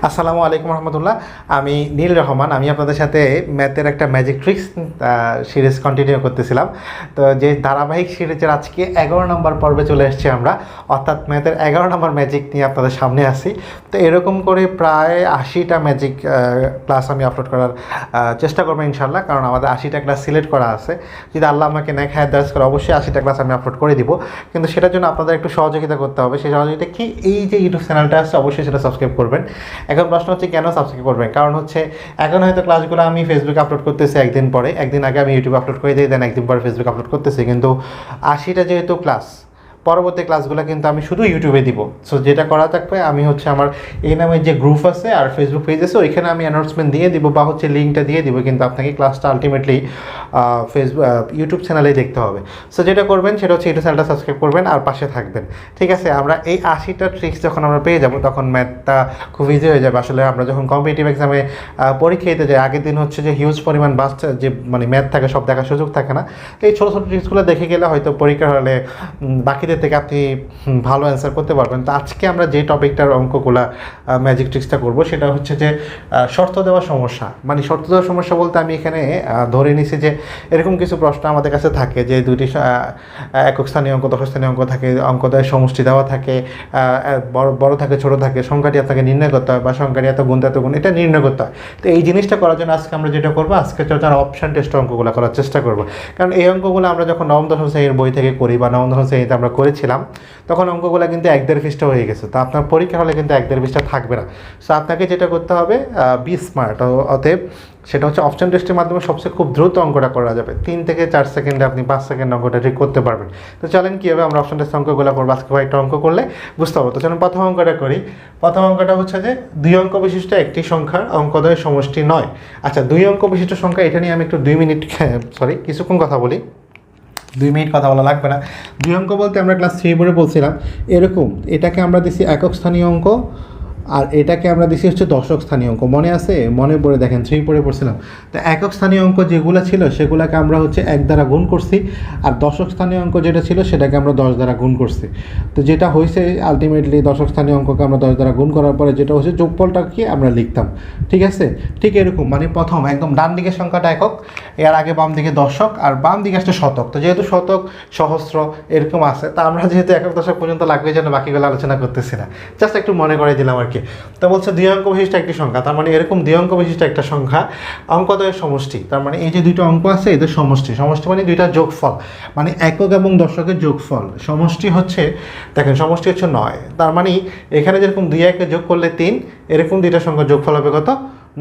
আসসালামু আলাইকুম রহমতুল্লাহ। আমি নীল রহমান। আমি আপনাদের সাথে ম্যাথের একটা ম্যাজিক ট্রিক্স সিরিজ কন্টিনিউ করতেছিলাম। তো যে ধারাবাহিক সিরিজের আজকে 11 নম্বর পর্বে চলে এসেছি আমরা, অর্থাৎ ম্যাথের 11 নম্বর ম্যাজিক নিয়ে আপনাদের সামনে আসি। তো এরকম করে প্রায় 80টা ম্যাজিক ক্লাস আমি আপলোড করার চেষ্টা করবো ইনশাল্লাহ, কারণ আমাদের 80টা ক্লাস সিলেক্ট করা আছে। যদি আল্লাহ আমাকে নেক হায়াত দারাজ করে অবশ্যই 80টা ক্লাস আমি আপলোড করে দিব, কিন্তু সেটার জন্য আপনাদের একটু সহযোগিতা করতে হবে। সেই সহযোগিতা কি, এই যে ইউটিউব চ্যানেলটা আছে অবশ্যই সেটা সাবস্ক্রাইব করবেন। এখন প্রশ্ন হচ্ছে কেন সাবস্ক্রাইব করবেন? কারণ হচ্ছে এখন হয়তো ক্লাসগুলো আমি ফেসবুকে আপলোড করতেছি একদিন পরে, একদিন আগে আমি ইউটিউবে আপলোড করে দিই, দেন একদিন পরে ফেসবুকে আপলোড করতেছি, কিন্তু 80টা যেহেতু ক্লাস, পরবর্তী ক্লাসগুলো কিন্তু আমি শুধু ইউটিউবে দিব। সো যেটা করা থাকবে, আমি হচ্ছে আমার এই নামে যে গ্রুপ আছে আর ফেসবুক পেজ আছে ওইখানে আমি অ্যানাউন্সমেন্ট দিয়ে দিব বা হচ্ছে লিঙ্কটা দিয়ে দিব, কিন্তু আপনাকে ক্লাসটা আলটিমেটলি ফেসবুক ইউটিউব চ্যানেলেই দেখতে হবে। সো যেটা করবেন সেটা হচ্ছে ইউটিউব চ্যানেলটা সাবস্ক্রাইব করবেন আর পাশে থাকবেন। ঠিক আছে, আমরা এই 80টা ট্রিক্স যখন আমরা পেয়ে যাব তখন ম্যাথটা খুব ইজি হয়ে যাবে। আসলে আমরা যখন কম্পিটিটিভ এক্সামে পরীক্ষা দিতে যাই, আগের দিন হচ্ছে যে হিউজ পরিমাণ বাচ্চা যে মানে ম্যাথ থাকে, সব দেখার সুযোগ থাকে না। এই ছোটো ছোটো ট্রিক্সগুলো দেখে গেলে হয়তো পরীক্ষার হলে বাকিদের থেকে আপনি ভালো অ্যান্সার করতে পারবেন। তো আজকে আমরা যে টপিকটার অঙ্কগুলা ম্যাজিক ট্রিক্সটা করব সেটা হচ্ছে যে শর্ত দেওয়া সমস্যা। মানে শর্ত দেওয়া সমস্যা বলতে আমি এখানে ধরে নিছি যে এরকম কিছু প্রশ্ন আমাদের কাছে থাকে যে দুটি একক স্থানীয় অঙ্ক, দশক স্থানীয় অঙ্ক থাকে, অঙ্কদের সমষ্টি দেওয়া থাকে, বড় থাকে ছোট থাকে, সংখ্যাটি আপনাকে নির্ণয় করতে হয় বা সংখ্যাটি এত গুণ এত গুণ, এটা নির্ণয় করতে হয়। তো এই জিনিসটা করার জন্য আজকে আমরা যেটা করবো, আজকে তার অপশান টেস্ট অঙ্কগুলো করার চেষ্টা করবো। কারণ এই অঙ্কগুলো আমরা যখন নবম দশম শ্রেণীর বই থেকে করি বা নবম দশম শ্রেণীতে আমরা করেছিলাম, তখন অঙ্কগুলো কিন্তু 1-1.5 পৃষ্ঠা হয়ে গেছে। তো আপনার পরীক্ষা হলে কিন্তু 1-1.5 পৃষ্ঠা থাকবে না। সো আপনাকে যেটা করতে হবে, বি স্মার্ট। অতএব সেটা হচ্ছে অপশন টেস্টের মাধ্যমে সবচেয়ে খুব দ্রুত অঙ্কটা করা যাবে। 3 থেকে 4 সেকেন্ডে আপনি 5 সেকেন্ড অঙ্কটা ঠিক করতে পারবেন। তো চলেন কীভাবে আমরা অপশন টেস্ট অঙ্কগুলো করবো, আজকে কয়েকটা অঙ্ক করলে বুঝতে পারবো। তো চলেন প্রথম অঙ্কটা করি। প্রথম অঙ্কটা হচ্ছে যে 2 অঙ্ক বিশিষ্ট একটি সংখ্যার অঙ্কদ্বয়ের সমষ্টি 9। আচ্ছা, 2 অঙ্ক বিশিষ্ট সংখ্যা, এটা নিয়ে আমি একটু 2 মিনিট কিছুক্ষণ কথা বলি। 2 মিনিট কথা বলা লাগবে না। 2 অঙ্ক বলতে আমরা ক্লাস 3 পড়ে বলছিলাম এরকম, এটাকে আমরা দিছি একক স্থানীয় অঙ্ক আর এটাকে আমরা দিছি হচ্ছে দশক স্থানীয় অঙ্ক। মনে আছে? মনে পড়ে দেখেন, 3 পড়ে পড়ছিলাম। তো একক স্থানীয় অঙ্ক যেগুলো ছিল সেগুলোকে আমরা হচ্ছে 1 দ্বারা গুণ করছি, আর দশক স্থানীয় অঙ্ক যেটা ছিল সেটাকে আমরা 10 দ্বারা গুণ করছি। তো যেটা হয়েছে আলটিমেটলি দশক স্থানীয় অঙ্ককে আমরা 10 দ্বারা গুণ করার পরে যেটা হচ্ছে যোগফলটাকে আমরা লিখতাম। ঠিক আছে, ঠিক এরকম। মানে প্রথম একদম ডান দিকের সংখ্যাটা একক, এর আগে বাম দিকে দশক, আর বাম দিকে আসছে শতক। তো যেহেতু শতক, সহস্র এরকম আছে, তা আমরা যেহেতু একক দশক পর্যন্ত লাগবে যেন বাকিগুলো আলোচনা করতেছি না, জাস্ট একটু মনে করে দিলাম আর কি। তো বলছে 2 অঙ্ক বিশিষ্ট একটি সংখ্যা, তার মানে এরকম 2 অঙ্ক বিশিষ্ট একটা সংখ্যা অঙ্কদ্বয়ের সমষ্টি। তার মানে এই যে 2টা অঙ্ক আছে এদের সমষ্টি, সমষ্টি মানে 2টা যোগফল, মানে একক এবং দশকের যোগফল। সমষ্টি হচ্ছে, দেখেন সমষ্টি হচ্ছে 9। তার মানে এখানে যেরকম 2-1 যোগ করলে 3, এরকম 2টা সংখ্যা যোগফল হবে কত?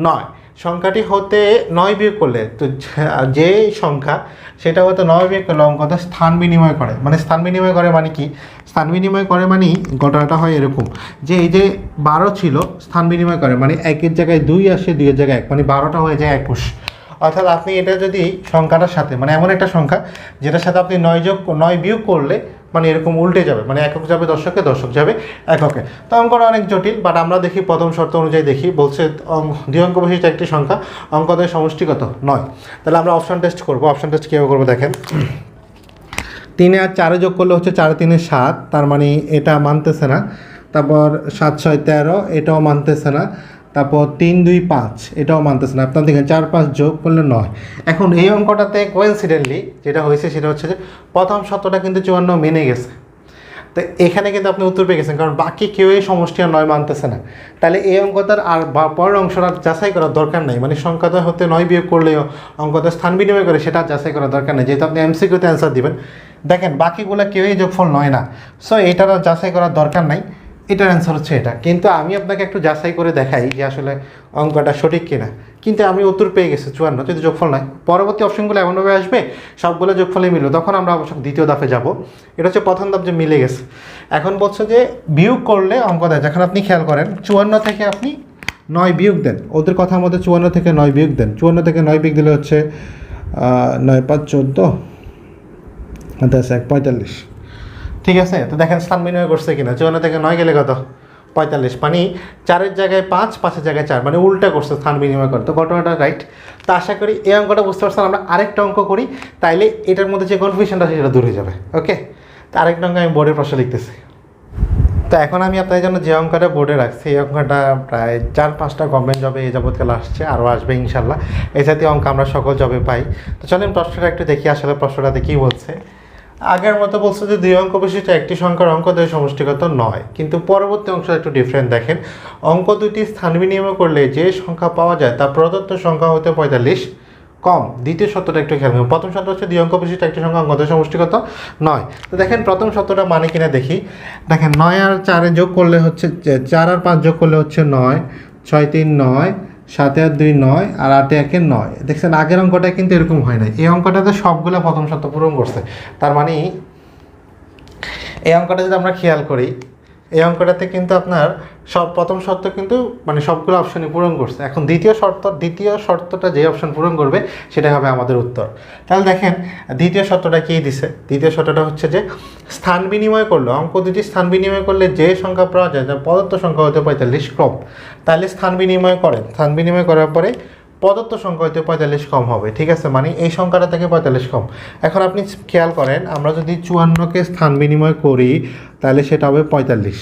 9। সংখ্যাটি হতে 9 বিয়োগ করলে, তো যে সংখ্যা সেটা হতে 9 বিয়োগ করলে অঙ্কটা স্থান বিনিময় করে। মানে স্থান বিনিময় করে মানে কি? স্থান বিনিময় করে মানে ঘটনাটা হয় এরকম যে এই যে 12 ছিল, স্থান বিনিময় করে মানে 1-এর জায়গায় 2 আসে, 2-এর জায়গায় 1, মানে 12টা হয়ে যায় 21। অর্থাৎ আপনি এটা যদি সংখ্যাটার সাথে, মানে এমন একটা সংখ্যা যেটার সাথে আপনি 9 বিয়োগ করলে মানে এরকম উল্টে যাবে, মানে একক যাবে দশকে, দশক যাবে এককে। তো অঙ্কটা অনেক জটিল, বাট আমরা দেখি প্রথম শর্ত অনুযায়ী দেখি। বলছে 2 অঙ্ক বিশিষ্ট একটি সংখ্যা অঙ্কদ্বয়ের সমষ্টি কত? 9। তাহলে আমরা অপশন টেস্ট করবো। অপশন টেস্ট কীভাবে করবো দেখেন। 3 আর 4 যোগ করলে হচ্ছে 4 3 7, তার মানে এটা মানতেছে না। তারপর 7 6 13, এটাও মানতেছে না। তারপর 3 2 5, এটাও মানতেছে না। আপনার দেখেন 4 5 যোগ করলে 9। এখন এই অঙ্কটাতে কোইন্সিডেন্টলি যেটা হয়েছে সেটা হচ্ছে যে প্রথম শর্তটা কিন্তু 54 মেনে গেছে। তো এখানে কিন্তু আপনি উত্তর পেয়ে গেছেন, কারণ বাকি কেউই সমষ্টি আর 9 মানতেছে না। তাহলে এই অঙ্কটার আর পরের অংশটা যাচাই করার দরকার নেই। মানে সংখ্যাটা হতে 9 বিয়োগ করলেও অঙ্কটা স্থান বিনিময় করে সেটা যাচাই করার দরকার নেই, যেহেতু আপনি এমসিকিউতে অ্যান্সার দিবেন। দেখেন বাকিগুলো কেউই যোগফল 9 না, সো এটার আর যাচাই করার দরকার নাই। এটার অ্যান্সার হচ্ছে এটা। কিন্তু আমি আপনাকে একটু যাচাই করে দেখাই যে আসলে অঙ্কটা সঠিক কিনা। কিন্তু আমি উত্তর পেয়ে গেছি 54, যদি যোগফল নয়। পরবর্তী অপশনগুলো এমনভাবে আসবে সবগুলো যোগফলে মিলবে, তখন আমরা অবশ্য দ্বিতীয় ধাপে যাব। এটা হচ্ছে প্রথম ধাপ যে মিলে গেছে। এখন বলছে যে বিয়োগ করলে অঙ্ক দেয়। যখন আপনি খেয়াল করেন 54 থেকে আপনি 9 বিয়োগ দেন, ওদের কথার মধ্যে 54 থেকে 9 বিয়োগ দেন। 54 থেকে 9 বিয়োগ দিলে হচ্ছে 9 5 14, 1 45। ঠিক আছে, তো দেখেন স্থান বিনিময় করছে কিনা। 54 থেকে 9 গেলে কত? 45, মানে 4-এর জায়গায় 5, 5-এর জায়গায় 4, মানে উল্টা করছে স্থান বিনিময় করে। তো ঘটনাটা রাইট। তো আশা করি এই অঙ্কটা বুঝতে পারছেন। আমরা আরেকটা অঙ্ক করি, তাইলে এটার মধ্যে যে কনফিউশনটা সেটা দূর হয়ে যাবে। ওকে, তো আরেকটা অঙ্ক আমি বোর্ডের প্রশ্ন লিখতেছি। তো এখন আমি আপনাদের জন্য যে অঙ্কটা বোর্ডে রাখছি এই অঙ্কটা প্রায় 4-5টা গভর্নমেন্ট জবে এই যাবৎকাল আসছে, আরও আসবে ইনশাল্লাহ। এই জাতীয় অঙ্ক আমরা সকল জবে পাই। তো চলেন প্রশ্নটা একটু দেখি আসলে প্রশ্নটাতে কী বলছে। আগের মতো বলছে যে দুই অঙ্ক বিশিষ্ট একটি সংখ্যার অঙ্ক দ্বয় সমষ্টিগত নয়, কিন্তু পরবর্তী অংশটা একটু ডিফারেন্ট দেখেন। অঙ্ক দুটি স্থান বিনিময় করলে যে সংখ্যা পাওয়া যায় তা প্রদত্ত সংখ্যা হতে 45 কম। দ্বিতীয় সত্যটা একটু খেয়াল করুন। প্রথম সত্য হচ্ছে দুই অঙ্ক বিশিষ্ট একটি সংখ্যা অঙ্ক দ্বয় সমষ্টিগত নয়। তো দেখেন প্রথম সত্যটা মানে কিনা দেখি। দেখেন 9 আর 4 যোগ করলে হচ্ছে 4 আর 5 যোগ করলে হচ্ছে 9, 6 3 9, 7 আর 2 9, আর 8 1 9। দেখছেন আগের অঙ্কটা কিন্তু এরকম হয় না, এই অঙ্কটাতে সবগুলো প্রথম সত্য পূরণ করছে। তার মানে এই অঙ্কটা যদি আমরা খেয়াল করি, এই অঙ্কটাতে কিন্তু আপনার সব প্রথম শর্ত কিন্তু মানে সবগুলো অপশানই পূরণ করছে। এখন দ্বিতীয় শর্তটা যে অপশান পূরণ করবে সেটাই হবে আমাদের উত্তর। তাহলে দেখেন দ্বিতীয় শর্তটা কী দিছে। দ্বিতীয় শর্তটা হচ্ছে যে স্থান বিনিময় করলো, অঙ্ক দুটি স্থান বিনিময় করলে যে সংখ্যা পাওয়া যায় যা প্রদত্ত সংখ্যা হতে 45 কম। তাহলে স্থান বিনিময় করেন, স্থান বিনিময় করার পরে প্রদত্ত সংখ্যা হতে 45 কম হবে। ঠিক আছে, মানে এই সংখ্যাটা থেকে 45 কম। এখন আপনি খেয়াল করেন, আমরা যদি 54কে স্থান বিনিময় করি তাহলে সেটা হবে 45।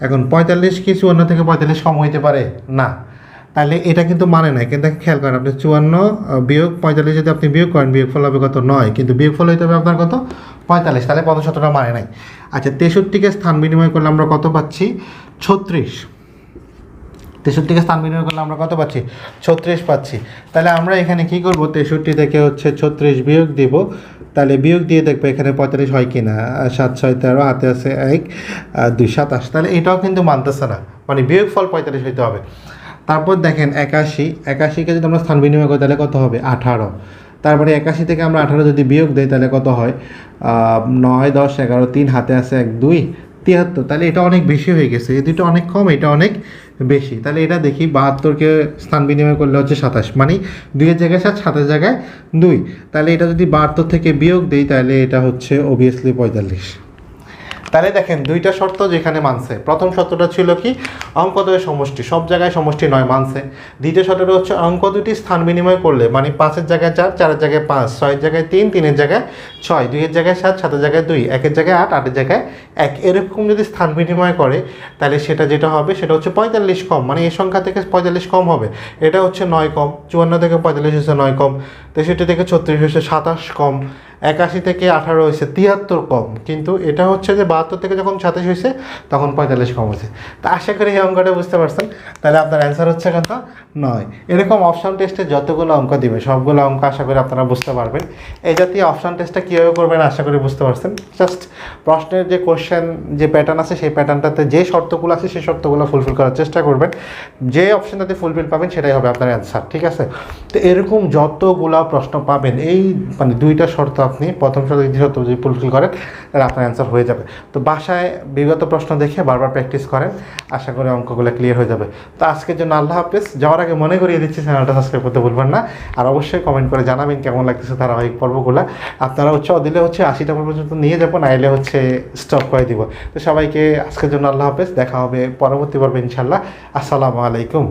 এখন 45 কি 54 থেকে 45 কম হইতে পারে না, তাহলে এটা কিন্তু মানে নাই। কিন্তু খেয়াল করেন, আপনি 54 বিয়োগ 45 যদি আপনি বিয়োগ করেন, বিয়োগফল হবে কত 9, কিন্তু বিয়োগফল হইতে হবে আপনার কত 45, তাহলে প্রথম শতটা মানে নাই। আচ্ছা 63কে স্থান বিনিময় করলে আমরা কত পাচ্ছি 36। 63কে স্থান বিনিময় করলে আমরা কত পাচ্ছি 36 পাচ্ছি। তাহলে আমরা এখানে কি করব, 63 থেকে হচ্ছে 36 বিয়োগ দিব। তাহলে বিয়োগ দিয়ে দেখবো এখানে 45 হয় কি না। 7 6 13, হাতে আছে 1 2 27। তাহলে এটাও কিন্তু মানতেছে না, মানে বিয়োগফল 45 হইতে হবে। তারপর দেখেন 81কে যদি আমরা স্থান বিনিময় করি তাহলে কত হবে 18। তারপরে 81 থেকে আমরা 18 যদি বিয়োগ দিই তাহলে কত হয় 9 10 11, 3 হাতে আছে 1 2 73। তাহলে এটা অনেক বেশি হয়ে গেছে, এই দুটো অনেক কম, এটা অনেক বেশি। তাহলে এটা দেখি 72কে স্থান বিনিময় করলে হচ্ছে 27, মানে 2-এর জায়গায় 7, 7-এর জায়গায় 2। তাহলে এটা যদি 72 থেকে বিয়োগ দিই তাহলে এটা হচ্ছে অবভিয়াসলি 45। তাহলে দেখেন দুইটা শর্ত যেখানে মানছে। প্রথম শর্তটা ছিল কি, অঙ্ক দ্বয়ের সমষ্টি, সব জায়গায় সমষ্টি নয়, মানছে। দ্বিতীয় শর্তটা হচ্ছে অঙ্ক দুটি স্থান বিনিময় করলে, মানে 5-এর জায়গায় 4, 4-এর জায়গায় 5, 6-এর জায়গায় 3, 3-এর জায়গায় 6, 2-এর জায়গায় 7, 7-এর জায়গায় 2, 1-এর জায়গায় 8, 8-এর জায়গায় 1। এরকম যদি স্থান বিনিময় করে তাহলে সেটা যেটা হবে সেটা হচ্ছে 45 কম, মানে এই সংখ্যা থেকে 45 কম হবে। এটা হচ্ছে 9 কম, 54 থেকে 45 হচ্ছে 9 কম, 63 থেকে 36 হচ্ছে 27 কম, 81 থেকে 18 হয়েছে 73 কম। কিন্তু এটা হচ্ছে যে 72 থেকে যখন 27 হয়েছে তখন 45 কম হয়েছে। তো আশা করি এই অঙ্কটা বুঝতে পারছেন। তাহলে আপনার অ্যান্সার হচ্ছে কত 9। এরকম অপশন টেস্টে যতগুলো অঙ্ক দিবে সবগুলো অঙ্ক আশা করি আপনারা বুঝতে পারবেন। এই জাতীয় অপশন টেস্টটা কীভাবে করবেন আশা করি বুঝতে পারছেন। জাস্ট প্রশ্নের যে কোশ্চেন যে প্যাটার্ন আছে সেই প্যাটার্নটাতে যে শর্তগুলো আছে সেই শর্তগুলো ফুলফিল করার চেষ্টা করবেন। যে অপশনটাতে ফুলফিল পাবেন সেটাই হবে আপনার অ্যান্সার। ঠিক আছে, তো এরকম যতগুলো প্রশ্ন পাবেন এই মানে দুইটা শর্ত আপনি প্রথম শর্ত দ্বিতীয় শর্ত যদি ফুলফিল করেন তাহলে আপনার অ্যান্সার হয়ে যাবে। তো বাসায় বিগত প্রশ্ন দেখে বারবার প্র্যাকটিস করেন, আশা করি অঙ্কগুলো ক্লিয়ার হয়ে যাবে। তো আজকের জন্য আল্লাহ হাফেজ। যাওয়ার আগে মনে করিয়ে দিচ্ছি চ্যানেলটা সাবস্ক্রাইব করতে ভুলবেন না, আর অবশ্যই কমেন্ট করে জানাবেন কেমন লাগতেছে ধারাবাহিক পর্বগুলো। আপনারা উৎসাহ দিলে হচ্ছে 80টা পর্যন্ত নিয়ে যাবো, নাইলে হচ্ছে স্টপ করে দিব। তো সবাইকে আজকের জন্য আল্লাহ হাফেজ, দেখা হবে পরবর্তী পর্বে ইনশাল্লাহ। আসসালামু আলাইকুম।